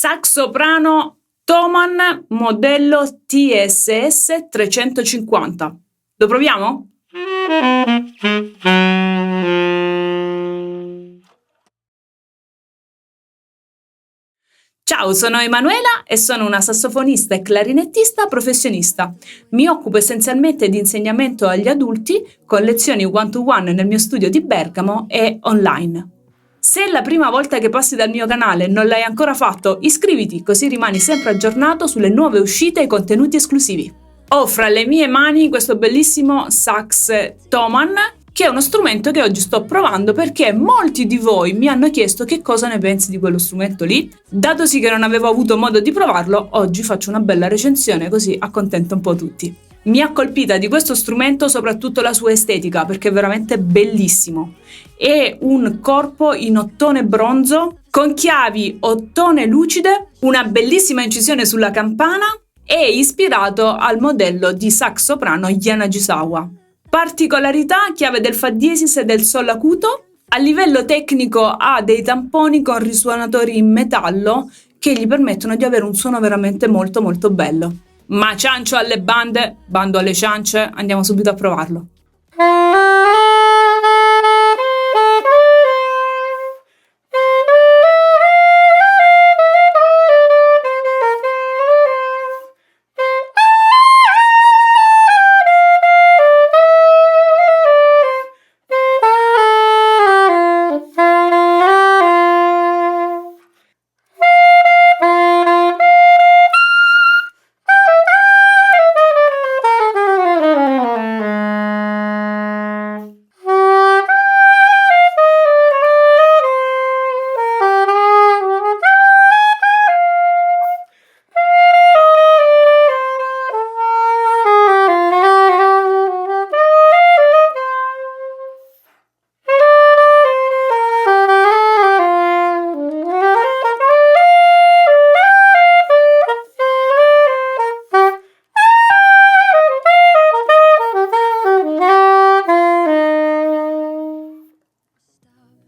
Sax soprano Thomann modello TSS 350. Lo proviamo? Ciao, sono Emanuela e sono una sassofonista e clarinettista professionista. Mi occupo essenzialmente di insegnamento agli adulti con lezioni one-to-one nel mio studio di Bergamo e online. Se è la prima volta che passi dal mio canale e non l'hai ancora fatto, iscriviti così rimani sempre aggiornato sulle nuove uscite e contenuti esclusivi. Ho fra le mie mani questo bellissimo sax Thomann, che è uno strumento che oggi sto provando perché molti di voi mi hanno chiesto che cosa ne pensi di quello strumento lì. Datosi che non avevo avuto modo di provarlo, oggi faccio una bella recensione così accontento un po' tutti. Mi ha colpita di questo strumento soprattutto la sua estetica perché è veramente bellissimo. È un corpo in ottone bronzo con chiavi ottone lucide, una bellissima incisione sulla campana e ispirato al modello di sax soprano Yanagisawa. Particolarità: chiave del fa diesis e del sol acuto. A livello tecnico ha dei tamponi con risuonatori in metallo che gli permettono di avere un suono veramente molto molto bello. Ma ciancio alle bande, bando alle ciance, andiamo subito a provarlo.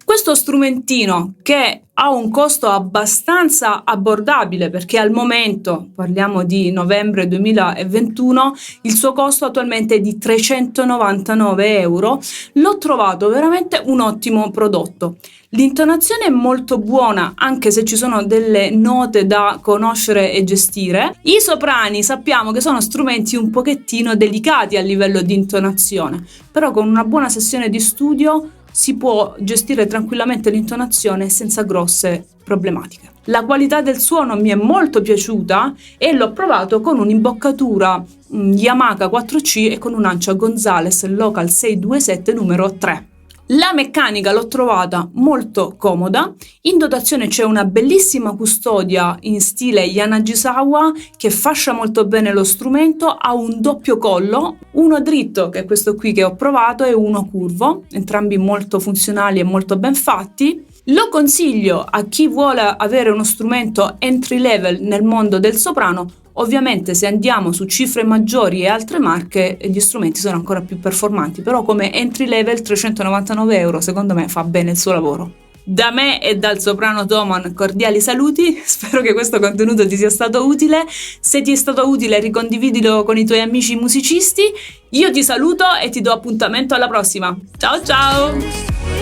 Questo strumentino, che ha un costo abbastanza abbordabile perché al momento, parliamo di novembre 2021, il suo costo attualmente è di 399 euro, l'ho trovato veramente un ottimo prodotto. L'intonazione è molto buona, anche se ci sono delle note da conoscere e gestire. I soprani sappiamo che sono strumenti un pochettino delicati a livello di intonazione, però con una buona sessione di studio si può gestire tranquillamente l'intonazione senza grosse problematiche. La qualità del suono mi è molto piaciuta e l'ho provato con un'imboccatura Yamaha 4C e con un'ancia Gonzales Local 627 numero 3. La meccanica l'ho trovata molto comoda. In dotazione c'è una bellissima custodia in stile Yanagisawa che fascia molto bene lo strumento, ha un doppio collo, uno dritto che è questo qui che ho provato e uno curvo, entrambi molto funzionali e molto ben fatti. Lo consiglio a chi vuole avere uno strumento entry level nel mondo del soprano. Ovviamente se andiamo su cifre maggiori e altre marche gli strumenti sono ancora più performanti, però come entry level 399 euro secondo me fa bene il suo lavoro. Da me e dal soprano Thomann cordiali saluti, spero che questo contenuto ti sia stato utile. Se ti è stato utile ricondividilo con i tuoi amici musicisti. Io ti saluto e ti do appuntamento alla prossima. Ciao ciao!